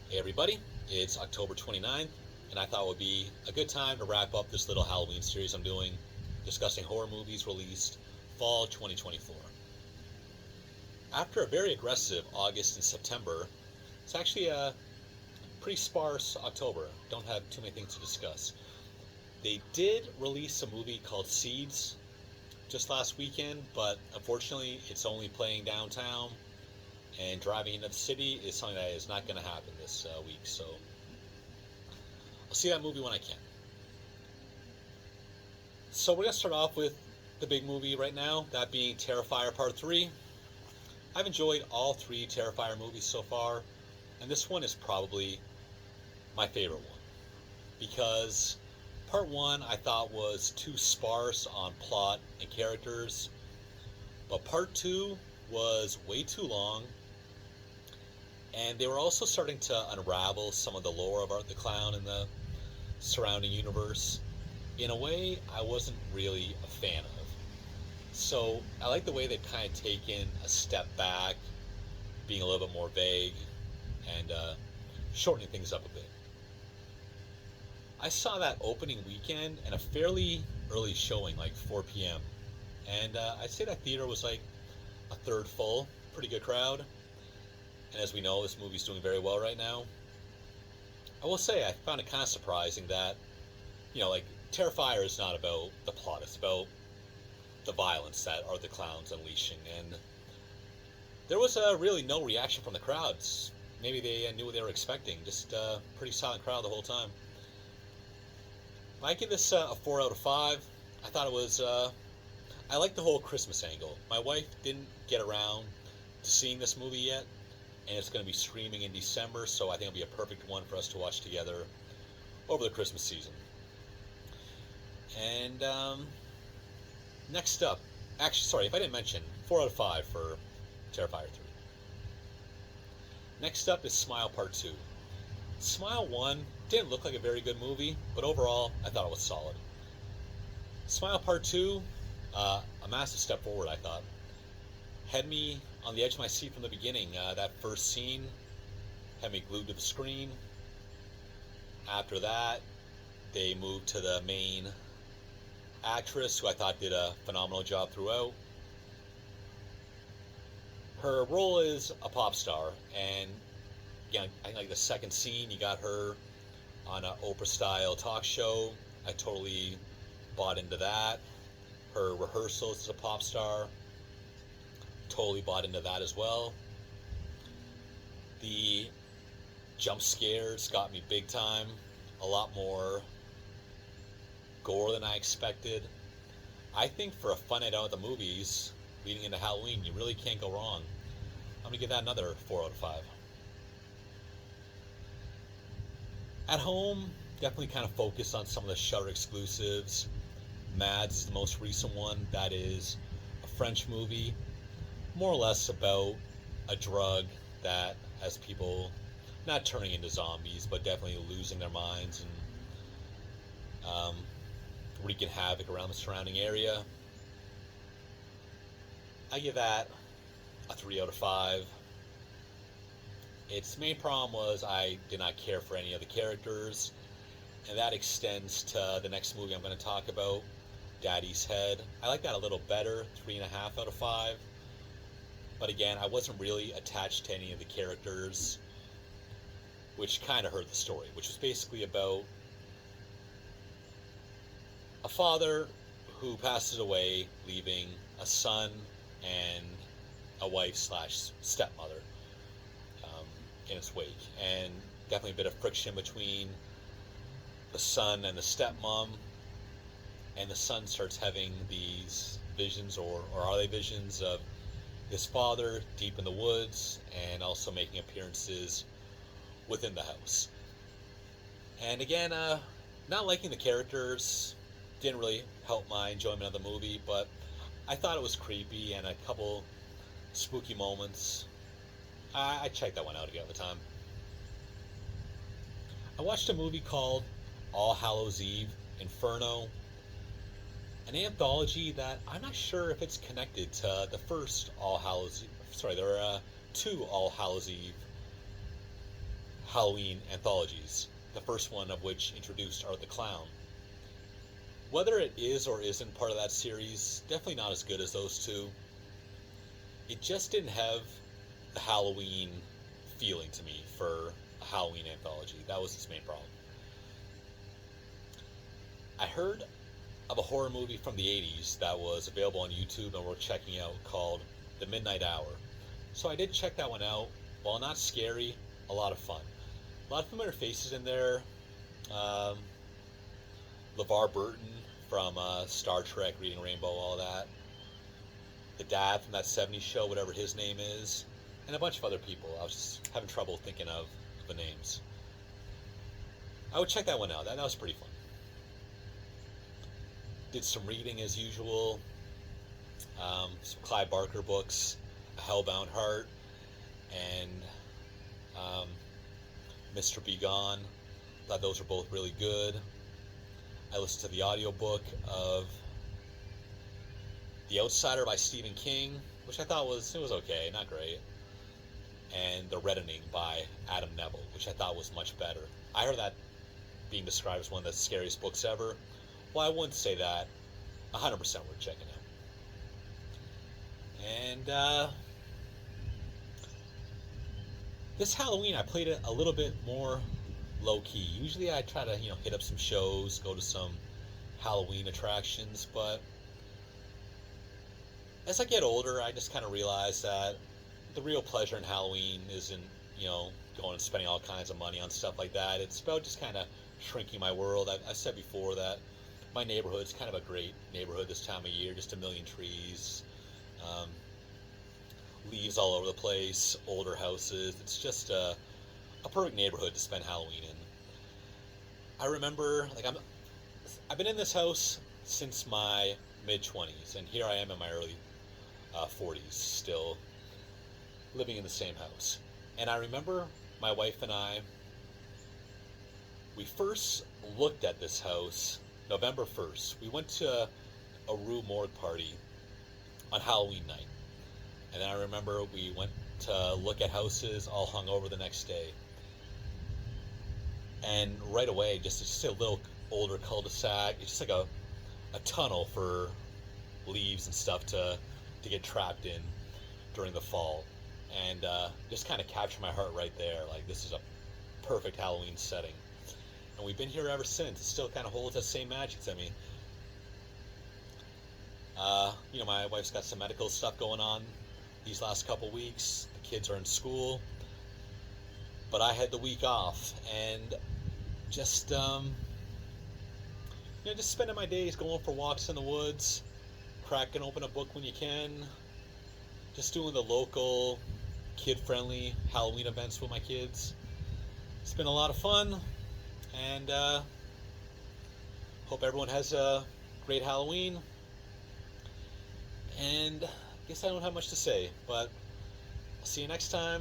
Hey everybody, it's October 29th, and I thought it would be a good time to wrap up this little Halloween series I'm doing, discussing horror movies released fall 2024. After a very aggressive August and September, it's actually a pretty sparse October. Don't have too many things to discuss. They did release a movie called Seeds just last weekend, but unfortunately it's only playing downtown, and driving into the city is something that is not going to happen this week, so I'll see that movie when I can. So we're going to start off with the big movie right now, that being Terrifier Part 3. I've enjoyed all three Terrifier movies so far, and this one is probably my favorite one. Because Part 1 I thought was too sparse on plot and characters, but Part 2 was way too long, and they were also starting to unravel some of the lore of Art the Clown and the surrounding universe in a way I wasn't really a fan of. So I like the way they've kind of taken a step back, being a little bit more vague, and shortening things up a bit. I saw that opening weekend and a fairly early showing, like 4 p.m. And I'd say that theater was like a third full, pretty good crowd. And as we know, this movie's doing very well right now. I will say I found it kind of surprising that, like Terrifier is not about the plot; it's about the violence that Art the Clown's unleashing. And there was really no reaction from the crowds. Maybe they knew what they were expecting. Just a pretty silent crowd the whole time. I give this a 4 out of 5. I thought it was. I like the whole Christmas angle. My wife didn't get around to seeing this movie yet, and it's going to be streaming in December, so I think it'll be a perfect one for us to watch together over the Christmas season. And next up, actually, sorry if I didn't mention, 4 out of 5 for Terrifier 3. Next up is Smile Part 2. Smile 1 didn't look like a very good movie, but overall, I thought it was solid. Smile Part 2, a massive step forward, I thought. Had me on the edge of my seat from the beginning. That first scene had me glued to the screen. After that, they moved to the main actress, who I thought did a phenomenal job throughout. Her role is a pop star, and again, I think like the second scene, you got her on an Oprah-style talk show. I totally bought into that. Her rehearsals as a pop star, totally bought into that as well. The jump scares got me big time. A lot more gore than I expected. I think for a fun night out at the movies leading into Halloween, you really can't go wrong. I'm going to give that another 4 out of 5. At home, definitely kind of focused on some of the Shudder exclusives. Mads is the most recent one. That is a French movie, more or less about a drug that has people not turning into zombies, but definitely losing their minds and wreaking havoc around the surrounding area. I give that a 3 out of 5. Its main problem was I did not care for any of the characters, and that extends to the next movie I'm going to talk about, Daddy's Head. I like that a little better, 3.5 out of 5. But again, I wasn't really attached to any of the characters, which kind of hurt the story, which was basically about a father who passes away, leaving a son and a wife slash stepmother in its wake. And definitely a bit of friction between the son and the stepmom. And the son starts having these visions, or are they visions, of his father deep in the woods, and also making appearances within the house. And again, not liking the characters didn't really help my enjoyment of the movie, but I thought it was creepy and a couple spooky moments. I checked that one out again at the time. I watched a movie called All Hallows Eve Inferno, an anthology that I'm not sure if it's connected to the first All Hallows. Sorry, there are two All Hallows Eve Halloween anthologies, the first one of which introduced Art the Clown. Whether it is or isn't part of that series, definitely not as good as those two. It just didn't have the Halloween feeling to me for a Halloween anthology. That was its main problem. I heard of a horror movie from the 80s that was available on YouTube and worth checking out called The Midnight Hour. So I did check that one out. While not scary, a lot of fun. A lot of familiar faces in there. LeVar Burton from Star Trek, Reading Rainbow, all that. The dad from that 70s show, whatever his name is. And a bunch of other people. I was just having trouble thinking of the names. I would check that one out. That was pretty fun. Did some reading as usual. Some Clive Barker books. A Hellbound Heart. And Mr. Be Gone. Thought those were both really good. I listened to the audiobook of The Outsider by Stephen King, which I thought was okay, not great. And The Reddening by Adam Neville, which I thought was much better. I heard that being described as one of the scariest books ever. Well, I wouldn't say that. 100% worth checking out. And this Halloween, I played it a little bit more low-key. Usually I try to, hit up some shows, go to some Halloween attractions, but as I get older, I just kind of realize that the real pleasure in Halloween isn't, going and spending all kinds of money on stuff like that. It's about just kind of shrinking my world. I said before that my neighborhood's kind of a great neighborhood this time of year, just a million trees, leaves all over the place, older houses. It's just a perfect neighborhood to spend Halloween in. I remember, I've been in this house since my mid-20s, and here I am in my early 40s, still living in the same house. And I remember my wife and we first looked at this house November 1st. We went to a Rue Morgue party on Halloween night. And then I remember we went to look at houses all hung over the next day. And right away, just a little older cul-de-sac. It's just like a tunnel for leaves and stuff to get trapped in during the fall. And just kind of captured my heart right there. Like, this is a perfect Halloween setting. And we've been here ever since. It still kind of holds that same magic to me. My wife's got some medical stuff going on these last couple weeks. The kids are in school. But I had the week off. And just spending my days going for walks in the woods, cracking open a book when you can, just doing the local kid-friendly Halloween events with my kids. It's been a lot of fun, and hope everyone has a great Halloween. And I guess I don't have much to say, but I'll see you next time.